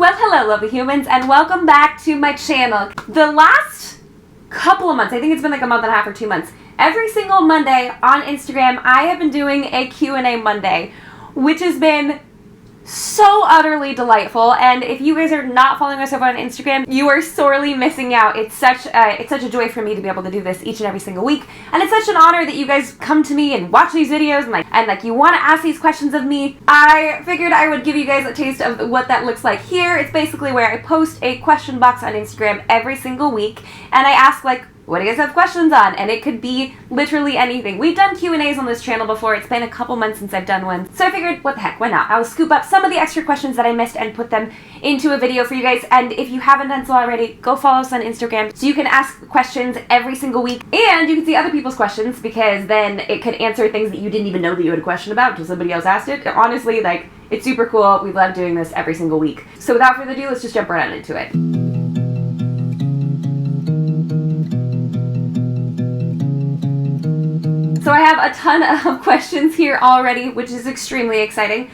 Well, hello lovely humans, and welcome back to my channel. The last couple of months, I think it's been like a month and a half or 2 months, every single Monday on Instagram, I have been doing a Q&A Monday, which has been so utterly delightful. And if you guys are not following us over on Instagram, you are sorely missing out. It's such a joy for me to be able to do this each and every single week, and it's such an honor that you guys come to me and watch these videos and you want to ask these questions of me. I figured I would give you guys a taste of what that looks like here. It's basically where I post a question box on Instagram every single week, and I ask what do you guys have questions on? And it could be literally anything. We've done Q&As on this channel before. It's been a couple months since I've done one. So I figured, what the heck, why not? I'll scoop up some of the extra questions that I missed and put them into a video for you guys. And if you haven't done so already, go follow us on Instagram so you can ask questions every single week. And you can see other people's questions, because then it could answer things that you didn't even know that you had a question about until somebody else asked it. Honestly, it's super cool. We love doing this every single week. So without further ado, let's just jump right on into it. So I have a ton of questions here already, which is extremely exciting.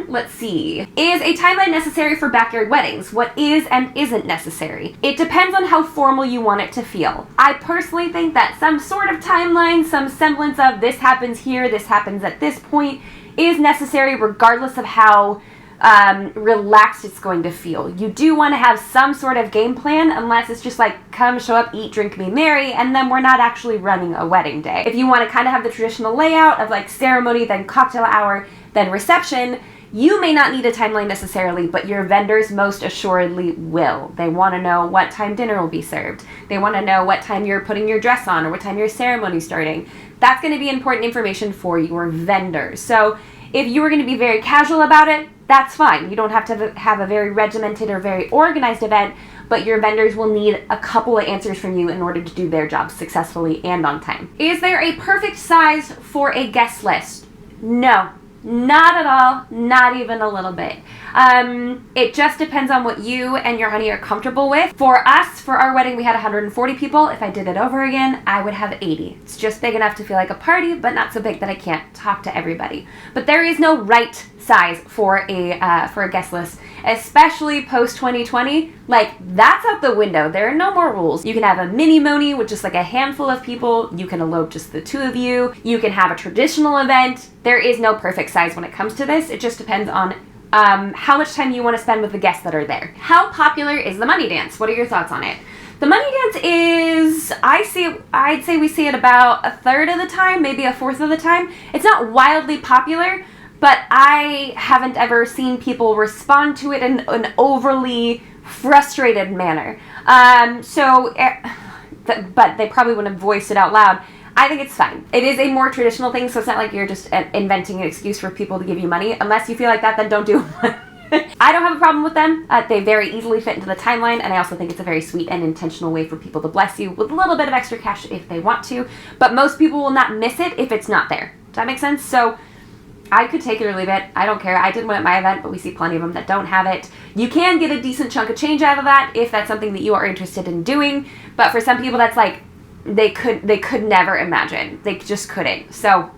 Let's see. Is a timeline necessary for backyard weddings? What is and isn't necessary? It depends on how formal you want it to feel. I personally think that some sort of timeline, some semblance of this happens here, this happens at this point, is necessary regardless of how relaxed it's going to feel. You do want to have some sort of game plan, unless it's just come, show up, eat, drink, be merry, and then we're not actually running a wedding day. If you want to kind of have the traditional layout of ceremony, then cocktail hour, then reception, you may not need a timeline necessarily, but your vendors most assuredly will. They want to know what time dinner will be served. They want to know what time you're putting your dress on or what time your ceremony's starting. That's going to be important information for your vendors. So if you were going to be very casual about it, that's fine. You don't have to have a very regimented or very organized event, but your vendors will need a couple of answers from you in order to do their job successfully and on time. Is there a perfect size for a guest list? No, not at all, not even a little bit. It just depends on what you and your honey are comfortable with. For us, for our wedding, we had 140 people. If I did it over again, I would have 80. It's just big enough to feel like a party, but not so big that I can't talk to everybody. But there is no right size for a guest list, especially post 2020. That's out the window. There are no more rules. You can have a mini moni with just a handful of people. You can elope just the two of you. You can have a traditional event. There is no perfect size when it comes to this. It just depends on how much time you want to spend with the guests that are there. How popular is the money dance? What are your thoughts on it? The money dance is, I'd say we see it about a third of the time, maybe a fourth of the time. It's not wildly popular, but I haven't ever seen people respond to it in an overly frustrated manner. But they probably wouldn't have voiced it out loud. I think it's fine. It is a more traditional thing, so it's not like you're just inventing an excuse for people to give you money. Unless you feel like that, then don't do it. I don't have a problem with them. They very easily fit into the timeline, and I also think it's a very sweet and intentional way for people to bless you with a little bit of extra cash if they want to. But most people will not miss it if it's not there. Does that make sense? So I could take it or leave it. I don't care. I did one at my event, but we see plenty of them that don't have it. You can get a decent chunk of change out of that if that's something that you are interested in doing. But for some people, that's they could never imagine. They just couldn't. So,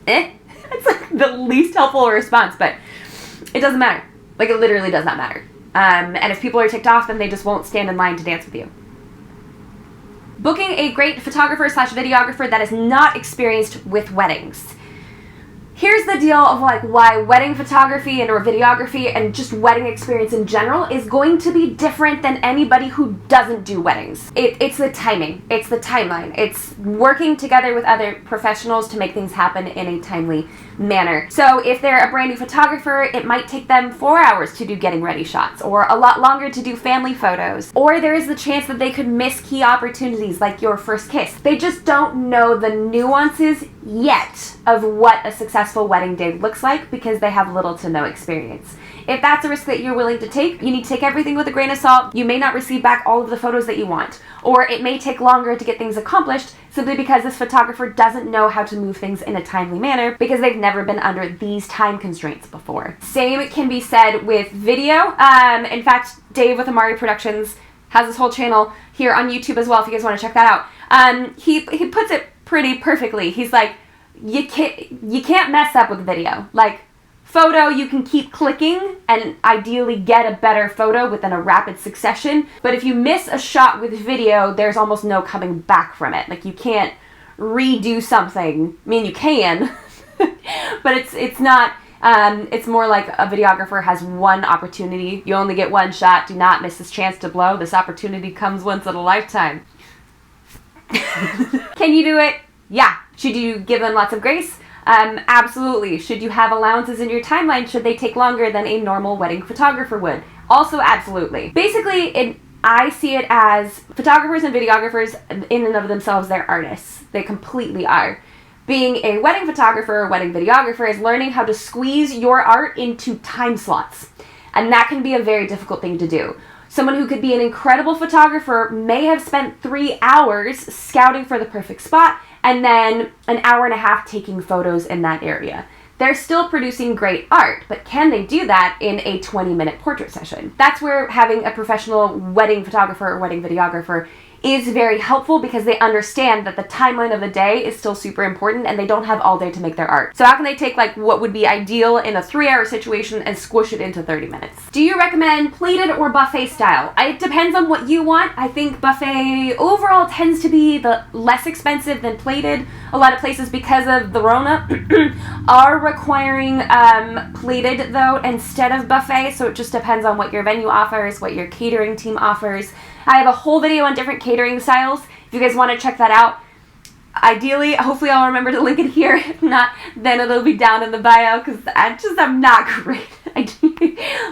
it's the least helpful response, but it doesn't matter. It literally does not matter. And if people are ticked off, then they just won't stand in line to dance with you. Booking a great photographer/videographer that is not experienced with weddings. Here's the deal of why wedding photography or videography and just wedding experience in general is going to be different than anybody who doesn't do weddings. It's the timing. It's the timeline. It's working together with other professionals to make things happen in a timely manner. So if they're a brand new photographer, it might take them 4 hours to do getting ready shots, or a lot longer to do family photos. Or there is the chance that they could miss key opportunities like your first kiss. They just don't know the nuances yet of what a successful wedding day looks like because they have little to no experience. If that's a risk that you're willing to take, you need to take everything with a grain of salt. You may not receive back all of the photos that you want, or it may take longer to get things accomplished simply because this photographer doesn't know how to move things in a timely manner because they've never been under these time constraints before. Same can be said with video. In fact, Dave with Amari Productions has this whole channel here on YouTube as well if you guys want to check that out. He puts it pretty perfectly. He's like, you can't mess up with video. Photo, you can keep clicking and ideally get a better photo within a rapid succession. But if you miss a shot with video, there's almost no coming back from it. Like, you can't redo something. I mean, you can, but it's not, it's more like a videographer has one opportunity. You only get one shot. Do not miss this chance to blow. This opportunity comes once in a lifetime. Can you do it? Yeah. Should you give them lots of grace? Absolutely. Should you have allowances in your timeline? Should they take longer than a normal wedding photographer would? Also, absolutely. Basically, I see it as photographers and videographers in and of themselves, they're artists. They completely are. Being a wedding photographer or wedding videographer is learning how to squeeze your art into time slots. And that can be a very difficult thing to do. Someone who could be an incredible photographer may have spent 3 hours scouting for the perfect spot and then an hour and a half taking photos in that area. They're still producing great art, but can they do that in a 20-minute portrait session? That's where having a professional wedding photographer or wedding videographer is very helpful, because they understand that the timeline of the day is still super important and they don't have all day to make their art. So how can they take like what would be ideal in a 3-hour situation and squish it into 30 minutes? Do you recommend plated or buffet style? It depends on what you want. I think buffet overall tends to be the less expensive than plated. A lot of places, because of the Rona, are requiring plated though instead of buffet. So it just depends on what your venue offers, what your catering team offers. I have a whole video on different catering styles. If you guys want to check that out, ideally, hopefully I'll remember to link it here. If not, then it'll be down in the bio, because I'm not great.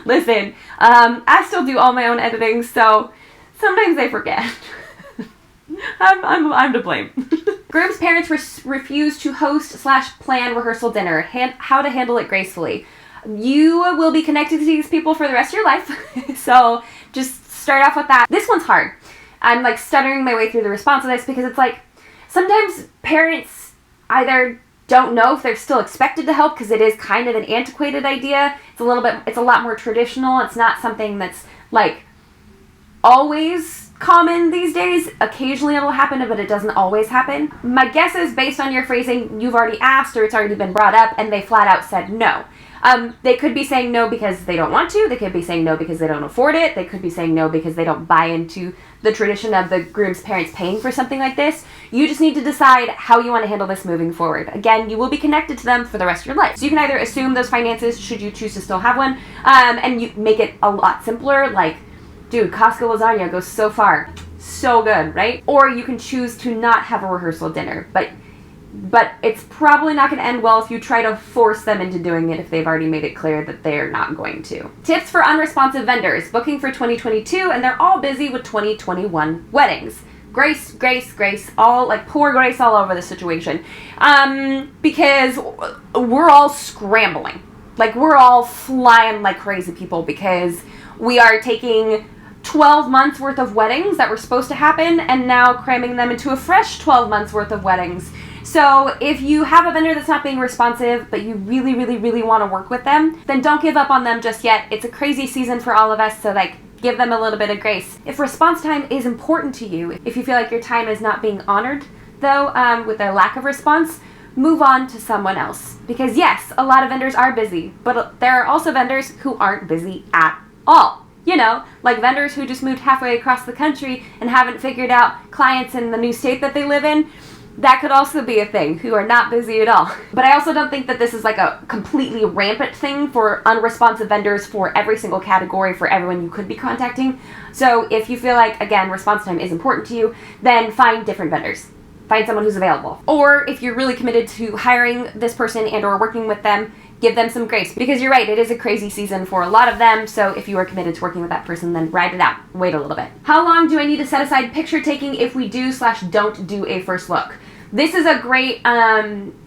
Listen, I still do all my own editing, so sometimes I forget. I'm to blame. Groom's parents refuse to host/plan rehearsal dinner. How to handle it gracefully. You will be connected to these people for the rest of your life, so just start off with that. This one's hard. I'm like stuttering my way through the response to this, because it's like sometimes parents either don't know if they're still expected to help, because it is kind of an antiquated idea. It's a lot more traditional. It's not something that's like always common these days. Occasionally it'll happen, but it doesn't always happen. My guess is, based on your phrasing, you've already asked or it's already been brought up and they flat out said no. They could be saying no because they don't want to. They could be saying no because they don't afford it. They could be saying no because they don't buy into the tradition of the groom's parents paying for something like this. You just need to decide how you want to handle this moving forward. Again, you will be connected to them for the rest of your life. So you can either assume those finances, should you choose to still have one, and you make it a lot simpler, like, dude, Costco lasagna goes so far. So good, right? Or you can choose to not have a rehearsal dinner, but it's probably not going to end well if you try to force them into doing it if they've already made it clear that they're not going to. Tips for unresponsive vendors booking for 2022, and they're all busy with 2021 weddings. Grace, all like poor Grace all over the situation. Because we're all scrambling. Like, we're all flying like crazy people, because we are taking 12 months worth of weddings that were supposed to happen and now cramming them into a fresh 12 months worth of weddings. So if you have a vendor that's not being responsive, but you really, really, really want to work with them, then don't give up on them just yet. It's a crazy season for all of us, so like, give them a little bit of grace. If response time is important to you, if you feel like your time is not being honored, though, with their lack of response, move on to someone else. Because yes, a lot of vendors are busy, but there are also vendors who aren't busy at all. You know, like vendors who just moved halfway across the country and haven't figured out clients in the new state that they live in. That could also be a thing, who are not busy at all. But I also don't think that this is like a completely rampant thing for unresponsive vendors for every single category, for everyone you could be contacting. So if you feel like, again, response time is important to you, then find different vendors. Find someone who's available. Or if you're really committed to hiring this person and or working with them, give them some grace. Because you're right, it is a crazy season for a lot of them, so if you are committed to working with that person, then ride it out. Wait a little bit. How long do I need to set aside picture taking if we do/don't do a first look? This is a great,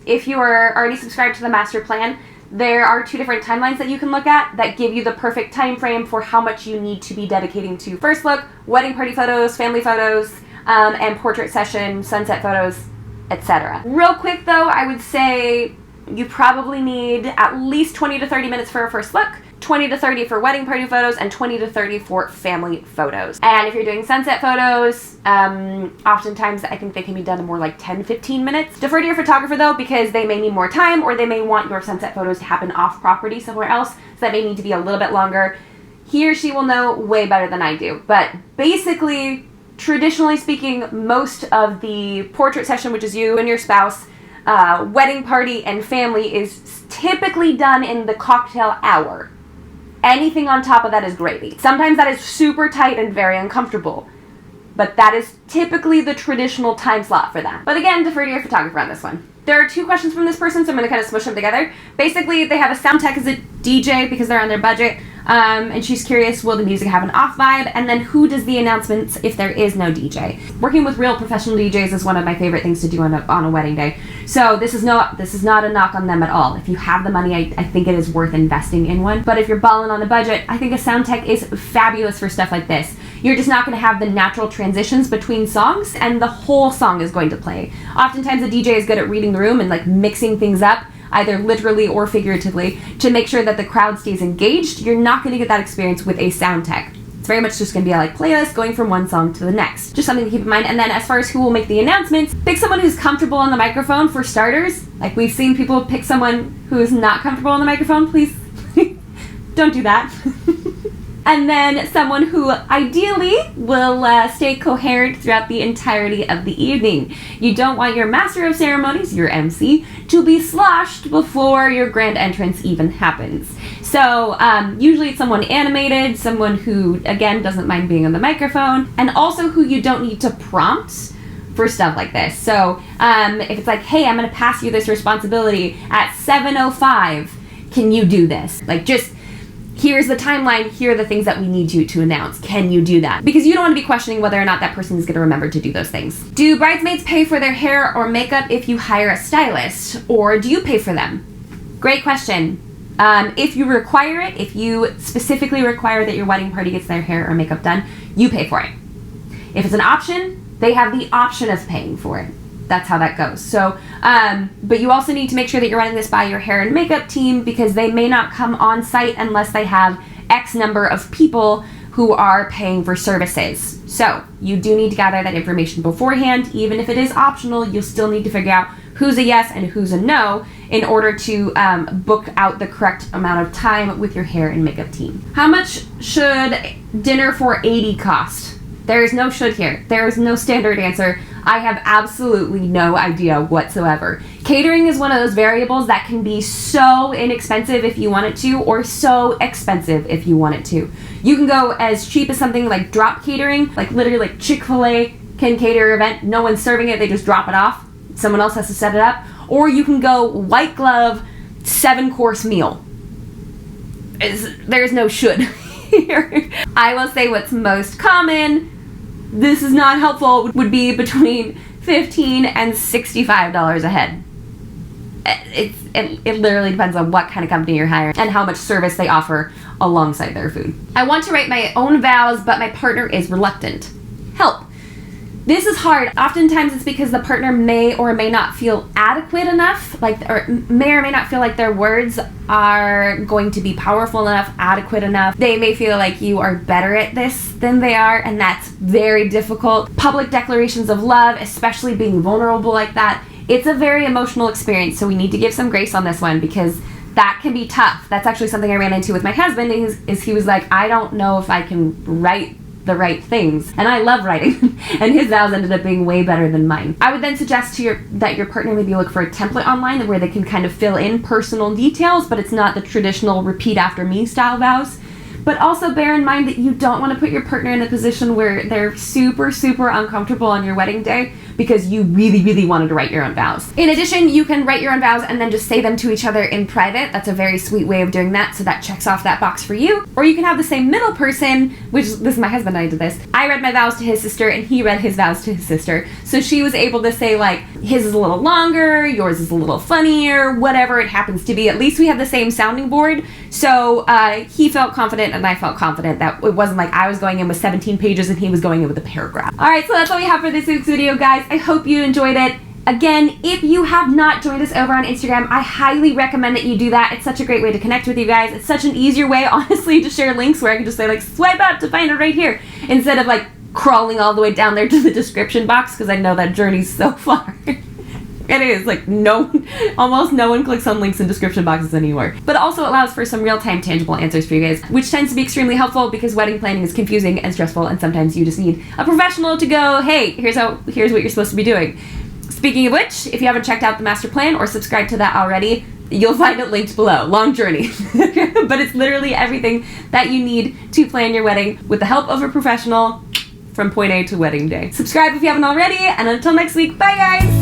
if you are already subscribed to the master plan, there are 2 different timelines that you can look at that give you the perfect time frame for how much you need to be dedicating to first look, wedding party photos, family photos, and portrait session, sunset photos, etc. Real quick though, I would say you probably need at least 20 to 30 minutes for a first look, 20 to 30 for wedding party photos, and 20 to 30 for family photos. And if you're doing sunset photos, oftentimes I think they can be done in more like 10-15 minutes. Defer to your photographer though, because they may need more time, or they may want your sunset photos to happen off property somewhere else, so that may need to be a little bit longer. He or she will know way better than I do. But basically, traditionally speaking, most of the portrait session, which is you and your spouse, wedding party and family, is typically done in the cocktail hour. Anything on top of that is gravy. Sometimes that is super tight and very uncomfortable, but that is typically the traditional time slot for that. But again, defer to your photographer on this one. There are 2 questions from this person, so I'm going to kind of smush them together. Basically, they have a sound tech as a DJ because they're on their budget, and she's curious, will the music have an off vibe? And then who does the announcements if there is no DJ? Working with real professional DJs is one of my favorite things to do on a wedding day. So this is not a knock on them at all. If you have the money, I think it is worth investing in one. But if you're balling on a budget, I think a sound tech is fabulous for stuff like this. You're just not going to have the natural transitions between songs, and the whole song is going to play. Oftentimes a DJ is good at reading the room and like mixing things up, either literally or figuratively, to make sure that the crowd stays engaged. You're not going to get that experience with a sound tech. It's very much just going to be a playlist going from one song to the next. Just something to keep in mind. And then as far as who will make the announcements, pick someone who's comfortable on the microphone for starters. Like, we've seen people pick someone who is not comfortable on the microphone. Please don't do that. And then someone who ideally will stay coherent throughout the entirety of the evening. You don't want your master of ceremonies, your MC, to be sloshed before your grand entrance even happens. So usually it's someone animated, someone who, again, doesn't mind being on the microphone, and also who you don't need to prompt for stuff like this. So if it's like, hey, I'm going to pass you this responsibility at 7:05, can you do this? Like, just here's the timeline, here are the things that we need you to announce. Can you do that? Because you don't want to be questioning whether or not that person is going to remember to do those things. Do bridesmaids pay for their hair or makeup if you hire a stylist, or do you pay for them? Great question. If you require it, if you specifically require that your wedding party gets their hair or makeup done, you pay for it. If it's an option, they have the option of paying for it. That's how that goes. So, but you also need to make sure that you're running this by your hair and makeup team, because they may not come on site unless they have X number of people who are paying for services. So you do need to gather that information beforehand. Even if it is optional, you'll still need to figure out who's a yes and who's a no in order to book out the correct amount of time with your hair and makeup team. How much should dinner for 80 cost? There is no should here. There is no standard answer. I have absolutely no idea whatsoever. Catering is one of those variables that can be so inexpensive if you want it to, or so expensive if you want it to. You can go as cheap as something like drop catering, like literally like Chick-fil-A can cater an event. No one's serving it, they just drop it off. Someone else has to set it up. Or you can go white glove, 7-course meal. There's no should here. I will say what's most common, this is not helpful, would be between $15 and $65 a head. It literally depends on what kind of company you're hiring and how much service they offer alongside their food. I want to write my own vows, but my partner is reluctant. Help. This is hard. Oftentimes it's because the partner may or may not feel adequate enough, or may not feel like their words are going to be powerful enough, adequate enough. They may feel like you are better at this than they are, and that's very difficult. Public declarations of love, especially being vulnerable like that, it's a very emotional experience, so we need to give some grace on this one, because that can be tough. That's actually something I ran into with my husband, is he was like, I don't know if I can write the right things. And I love writing, and his vows ended up being way better than mine. I would then suggest that your partner maybe look for a template online where they can kind of fill in personal details, but it's not the traditional repeat after me style vows. But also bear in mind that you don't want to put your partner in a position where they're super, super uncomfortable on your wedding day because you really, really wanted to write your own vows. In addition, you can write your own vows and then just say them to each other in private. That's a very sweet way of doing that, so that checks off that box for you. Or you can have the same middle person, which this is my husband and I did this. I read my vows to his sister and he read his vows to his sister. So she was able to say like, his is a little longer, yours is a little funnier, whatever it happens to be. At least we have the same sounding board. So he felt confident and I felt confident that it wasn't like I was going in with 17 pages and he was going in with a paragraph. All right, so that's all we have for this week's video, guys. I hope you enjoyed it. Again, if you have not joined us over on Instagram, I highly recommend that you do that. It's such a great way to connect with you guys. It's such an easier way, honestly, to share links where I can just say, like, swipe up to find it right here, instead of, like, crawling all the way down there to the description box, because I know that journey's so far. It is, like, almost no one clicks on links in description boxes anymore. But it also allows for some real-time tangible answers for you guys, which tends to be extremely helpful because wedding planning is confusing and stressful, and sometimes you just need a professional to go, hey, here's what you're supposed to be doing. Speaking of which, if you haven't checked out the master plan or subscribed to that already, you'll find it linked below. Long journey. But it's literally everything that you need to plan your wedding with the help of a professional from point A to wedding day. Subscribe if you haven't already, and until next week, bye guys!